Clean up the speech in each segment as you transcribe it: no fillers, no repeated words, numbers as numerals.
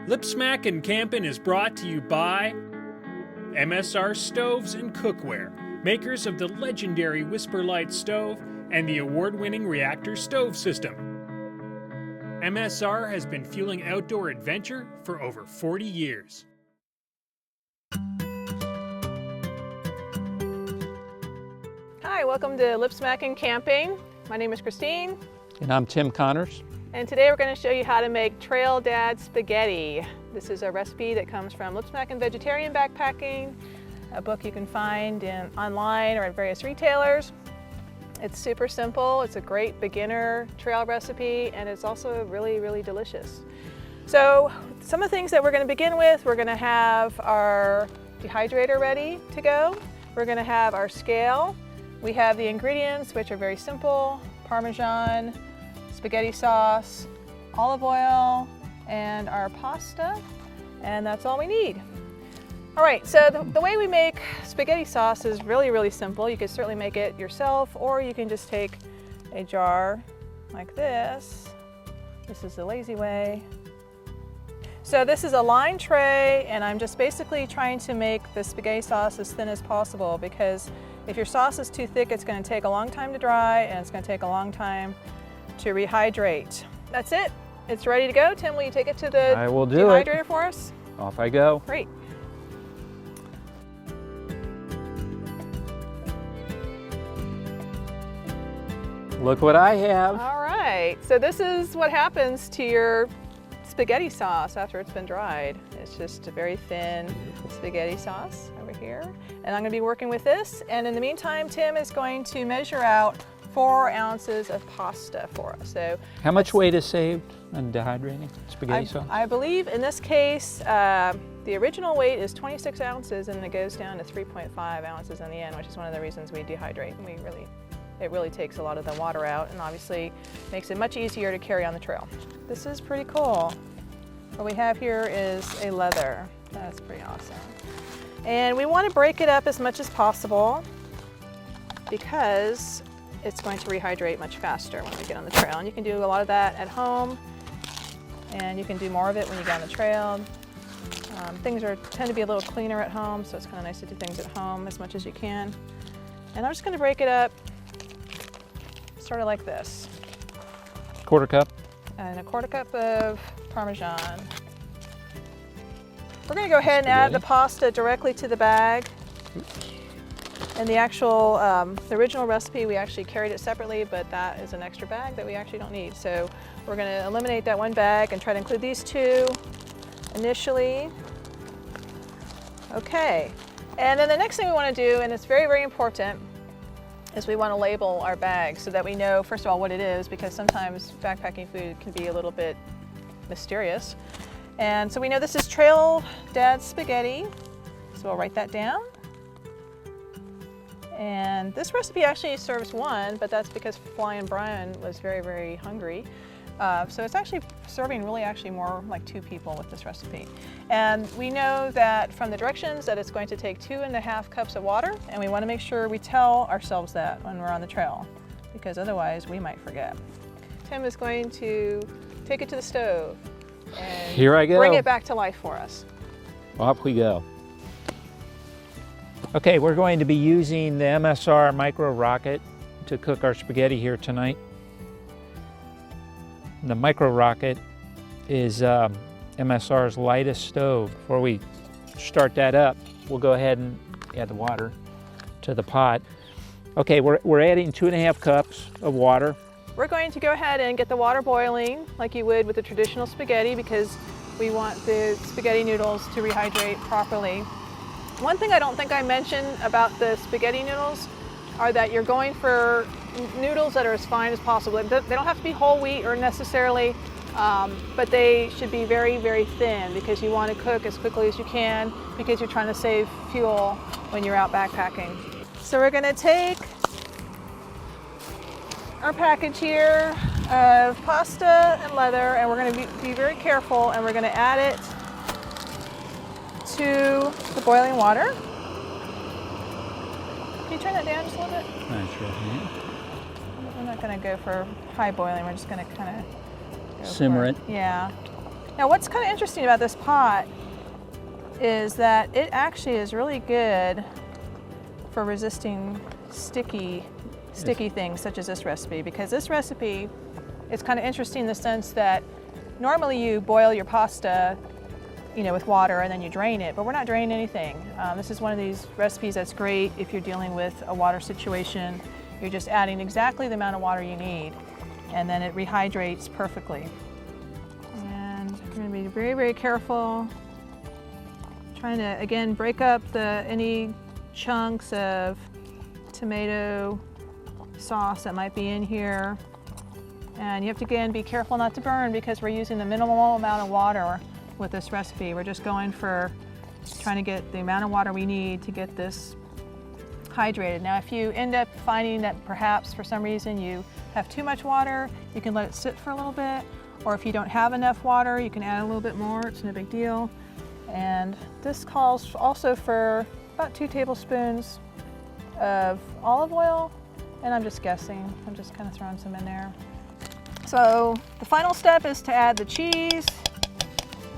Lipsmackin' Campin' is brought to you by MSR Stoves and Cookware, makers of the legendary Whisperlight stove and the award-winning Reactor stove system. MSR has been fueling outdoor adventure for over 40 years. Hi, welcome to Lipsmackin' Camping. My name is Christine. And I'm Tim Connors. And today we're going to show you how to make Trail Dad spaghetti. This is a recipe that comes from Lipsmackin' Vegetarian Backpacking, a book you can find online or at various retailers. It's super simple. It's a great beginner trail recipe, and it's also really, really delicious. So some of the things that we're going to begin with, we're going to have our dehydrator ready to go. We're going to have our scale. We have the ingredients, which are very simple: Parmesan, spaghetti sauce, olive oil, and our pasta, and that's all we need. All right, so the way we make spaghetti sauce is really, really simple. You can certainly make it yourself, or you can just take a jar like this. This is the lazy way. So this is a lined tray, and I'm just basically trying to make the spaghetti sauce as thin as possible, because if your sauce is too thick, it's going to take a long time to dry, and it's going to take a long time to rehydrate. That's it. It's ready to go. Tim, will you take it to the dehydrator for us? Off I go. Great. Look what I have. All right. So this is what happens to your spaghetti sauce after it's been dried. It's just a very thin spaghetti sauce over here. And I'm going to be working with this. And in the meantime, Tim is going to measure out 4 ounces of pasta for us. So how much weight is saved on dehydrating spaghetti sauce? I believe in this case, the original weight is 26 ounces, and it goes down to 3.5 ounces in the end, which is one of the reasons we dehydrate. It really takes a lot of the water out, and obviously makes it much easier to carry on the trail. This is pretty cool. What we have here is a leather. That's pretty awesome. And we want to break it up as much as possible, because it's going to rehydrate much faster when we get on the trail. And you can do a lot of that at home, and you can do more of it when you get on the trail. Things tend to be a little cleaner at home, so it's kind of nice to do things at home as much as you can. And I'm just going to break it up sort of like this. Quarter cup. And a quarter cup of Parmesan. We're going to go ahead and add the pasta directly to the bag. And the actual, the original recipe, we actually carried it separately, but that is an extra bag that we actually don't need. So we're going to eliminate that one bag and try to include these 2 initially. Okay. And then the next thing we want to do, and it's very, very important, is we want to label our bags so that we know, first of all, what it is, because sometimes backpacking food can be a little bit mysterious. And so we know this is Trail Dad spaghetti, so we'll write that down. And this recipe actually serves 1, but that's because Flying Brian was very, very hungry. So it's actually serving more like 2 people with this recipe. And we know that from the directions that it's going to take 2.5 cups of water, and we want to make sure we tell ourselves that when we're on the trail, because otherwise we might forget. Tim is going to take it to the stove and here I go. Bring it back to life for us. Off we go. Okay, we're going to be using the MSR Micro Rocket to cook our spaghetti here tonight. The Micro Rocket is MSR's lightest stove. Before we start that up, we'll go ahead and add the water to the pot. Okay, we're adding 2.5 cups of water. We're going to go ahead and get the water boiling like you would with the traditional spaghetti, because we want the spaghetti noodles to rehydrate properly. One thing I don't think I mentioned about the spaghetti noodles are that you're going for noodles that are as fine as possible. They don't have to be whole wheat or necessarily, but they should be very, very thin, because you want to cook as quickly as you can, because you're trying to save fuel when you're out backpacking. So we're going to take our package here of pasta and leather, and we're going to be very careful, and we're going to add it to the boiling water. Can you turn that down just a little bit? I sure can. I'm not going to go for high boiling. We're just going to kind of simmer it. Yeah. Now what's kind of interesting about this pot is that it actually is really good for resisting sticky things such as this recipe, because this recipe is kind of interesting in the sense that normally you boil your pasta, you know, with water and then you drain it, but we're not draining anything. This is one of these recipes that's great if you're dealing with a water situation. You're just adding exactly the amount of water you need, and then it rehydrates perfectly. And we're going to be very, very careful, trying to, again, break up any chunks of tomato sauce that might be in here. And you have to, again, be careful not to burn because we're using the minimal amount of water with this recipe. We're just going for trying to get the amount of water we need to get this hydrated. Now, if you end up finding that perhaps for some reason you have too much water, you can let it sit for a little bit. Or if you don't have enough water, you can add a little bit more. It's no big deal. And this calls also for about 2 tablespoons of olive oil. And I'm just guessing. I'm just kind of throwing some in there. So the final step is to add the cheese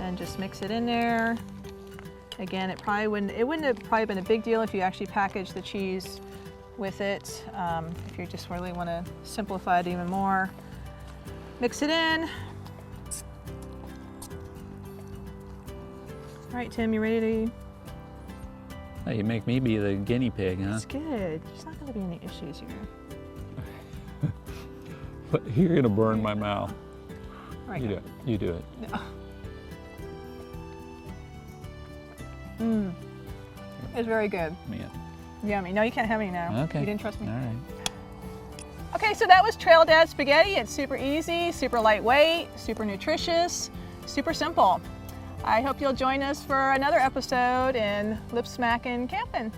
and just mix it in there. Again, it wouldn't have probably been a big deal if you actually packaged the cheese with it. If you just really want to simplify it even more. Mix it in. All right, Tim, you ready to? Oh, you make me be the guinea pig, huh? It's good. There's not going to be any issues here. You're gonna burn my mouth. Right. You do it. You do it. No. It's very good. Man. Yummy. No, you can't have any now. Okay. You didn't trust me. All right. Okay, so that was Trail Dad spaghetti. It's super easy, super lightweight, super nutritious, super simple. I hope you'll join us for another episode in Lip Smackin' Campin'.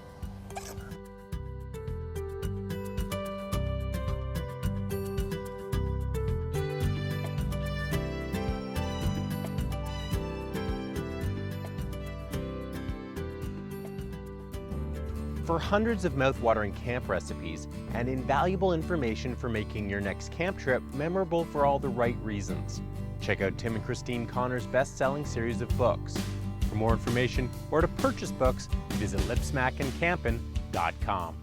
For hundreds of mouth-watering camp recipes and invaluable information for making your next camp trip memorable for all the right reasons, check out Tim and Christine Connor's best-selling series of books. For more information or to purchase books, visit lipsmackincampin.com.